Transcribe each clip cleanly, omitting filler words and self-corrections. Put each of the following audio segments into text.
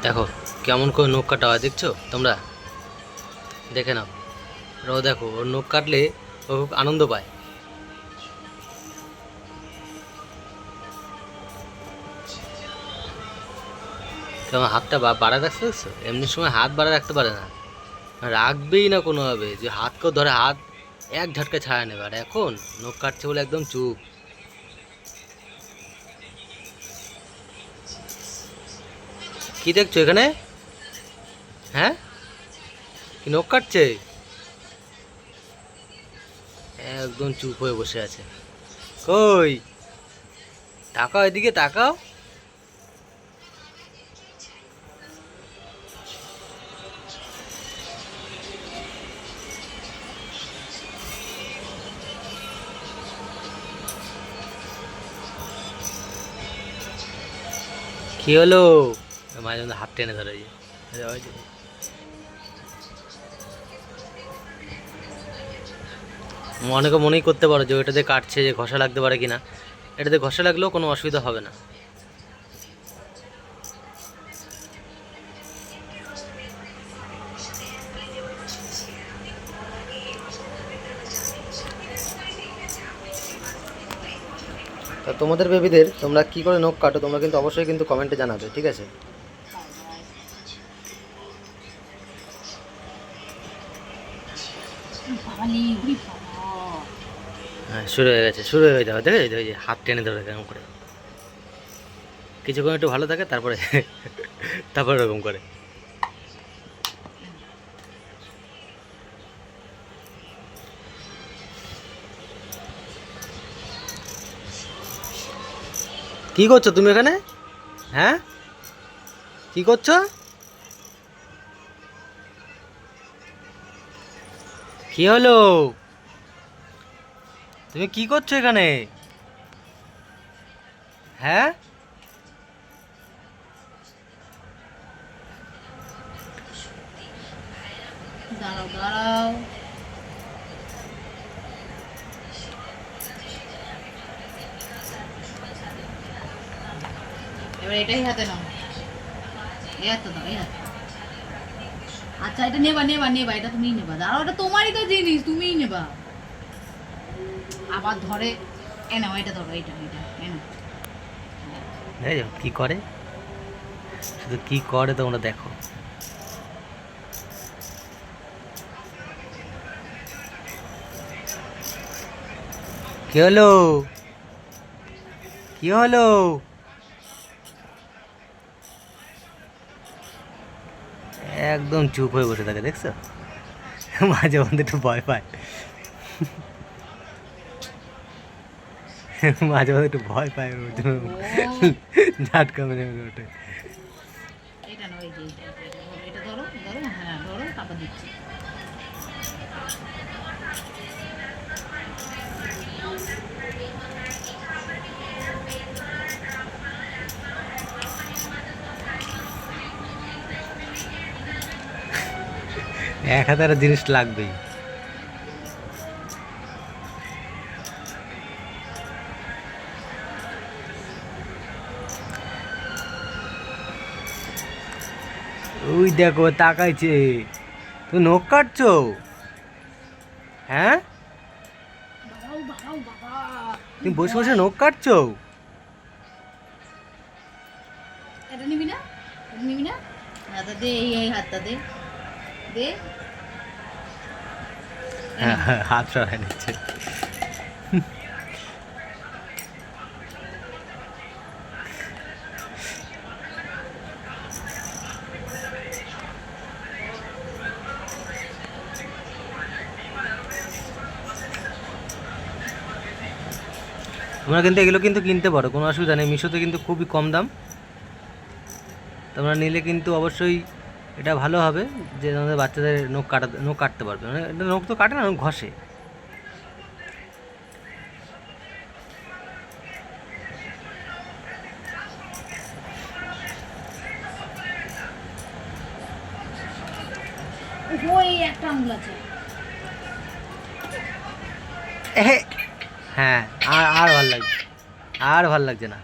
দেখো কেমন করে নখ কাটা হয়, দেখছো তোমরা? দেখে নাও। ও দেখো, ওর নখ কাটলে ও খুব আনন্দ পায়। কেমন হাতটা বাড়া রাখতে, দেখছো? এমনি সময় হাত বাড়া রাখতে পারে না, রাখবেই না কোনোভাবে। যে হাতকেও ধরে হাত এক ঝটকা ছাড়া নেবে। আর এখন নখ কাটছে বলে একদম চুপ। কি দেখছো এখানে? হ্যাঁ, কি নখ কাটছে? একদম চুপ হয়ে বসে আছে। কই, তাকাও এদিকে, তাকাও। কি হলো? মাঝে মধ্যে হাত টেনে ধরে। ওই যে, অনেকে মনেই করতে পারো যে ওইটাতে কাটছে, যে ঘষা লাগতে পারে কিনা। এটাতে ঘষা লাগলেও কোনো অসুবিধা হবে না। তা তোমাদের বেবিদের তোমরা কি করে নখ কাটো, তোমরা কিন্তু অবশ্যই কিন্তু কমেন্টে জানাবে, ঠিক আছে? হ্যাঁ, শুরু হয়ে গেছে, শুরু হয়ে যাবে। দেখে ওই যে হাত টেনে ধরে কেমন করে। কিছুক্ষণ একটু ভালো থাকে, তারপরে তারপর এরকম করে। কি করছো তুমি এখানে? হ্যাঁ, কি করছো? কি হলো? তুমি কি করছো এখানে? হ্যাঁ, দাঁড়াও দাঁড়াও, এবার এটাই হাতে নাও, এই হাতে দাও, এই হাতে। আচ্ছা, এটা নেবা নেবা নেবা, এটা তুমিই নেবা। দাঁড়াও, এটা তোমারই তো জিনিস, তুমিই নেবা। আবার ধরে এ নাও, এটা ধরো, এটা এটা এ নাও। দেখো কি করে, শুধু কি করে তোমরা দেখো। কি হলো? কি হলো? একদম চুপ হয়ে বসে থাকে, দেখছো? মাঝে মধ্যে একটু ভয় পায়। মাঝে মধ্যে একটু ভয় পায়, ঝাটকা মেরে মেরে ওঠে। এটা নাও, এই যে এটা ধরো, ধরো, হ্যাঁ ধরো, তারপর দিচ্ছি। এক হাতে একটা জিনিস লাগবেই। ওই দেখো তাকাইছে। তুমি নখ কাটছো? হ্যাঁ, বাবাও বাবাও বাবা, কি তুমি বসে বসে ভয়। নখ কাটছো? এটা নিবি না, এটা নিবি না, হাতটা দে, এই হাতটা দে, দে। এ হ্যাঁ নাও। হ্যাঁ, হাত সরাই নিচ্ছে। তোমরা কিন্তু এগুলো কিন্তু কিনতে পারো, কোনো অসুবিধা নেই। মিশোতে কিন্তু খুবই কম দাম। তোমরা নিলে কিন্তু অবশ্যই এটা ভালো হবে, যে তোমাদের বাচ্চাদের নখ কাটতে পারবে। মানে এটা নখ তো কাটে না, নখ ঘষে। ওই একটা আঙুল আছে। এহে, হ্যাঁ। আর আর ভাল লাগছে, আর ভাল লাগছে না,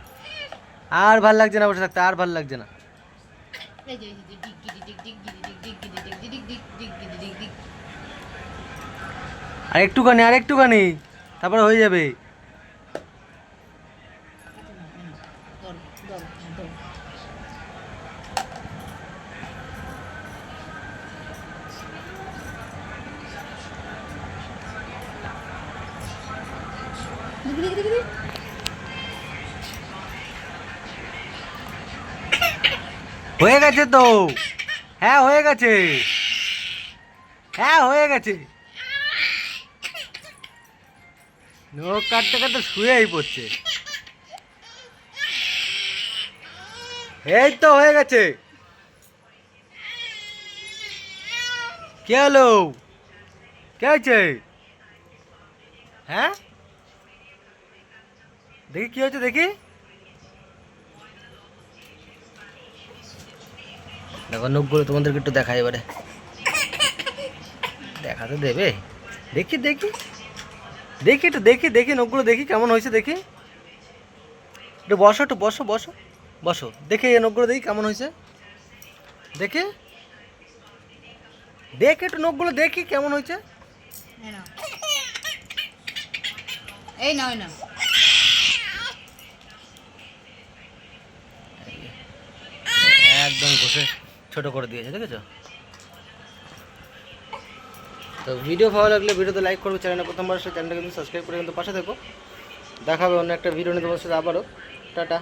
আর ভাল লাগছে না বসে থাকতে, আর ভাল লাগছে না। এই যে ডিগ গিডি ডিগ ডিগ গিডি ডিগ ডিগ গিডি ডিগ ডিগ ডিগ ডিগ গিডি ডিগ ডিগ। আর একটুখানি তারপরে হয়ে যাবে। আচ্ছা না না ধর ধর ধর। ডিগ ডিগ ডিগ ডিগ। হয়ে গেছে তো, হ্যাঁ হয়ে গেছে, হ্যাঁ হয়ে গেছে। নখ কাটতে কাটতে শুয়েই পড়ছে। এই তো হয়ে গেছে। কে হলো? কে হয়েছে? হ্যাঁ দেখি কি হয়েছে দেখি। দেখো নখগুলো তোমাদেরকে একটু দেখাই এবারে। দেখাতে দেবে? দেখি দেখি দেখি একটু দেখি দেখি নখগুলো দেখি কেমন হয়েছে দেখি। একটু বসো, একটু বসো বসো বসো, দেখি এই নখগুলো দেখি কেমন হয়েছে দেখি। দেখি একটু নখগুলো দেখি কেমন হয়েছে। এই নাও এই নাও এই নাও। একদম ঘষে ছোট করে দিয়েছে, দেখেছো? তো ভিডিও ভালো লাগলে ভিডিওতে লাইক করবে, চ্যানেলে প্রথমবার আসলে চ্যানেলটা কিন্তু সাবস্ক্রাইব করে কিন্তু পাশে থেকো। দেখা হবে অন্য একটা ভিডিও নিয়ে তোমার সাথে আবারও। টাটা।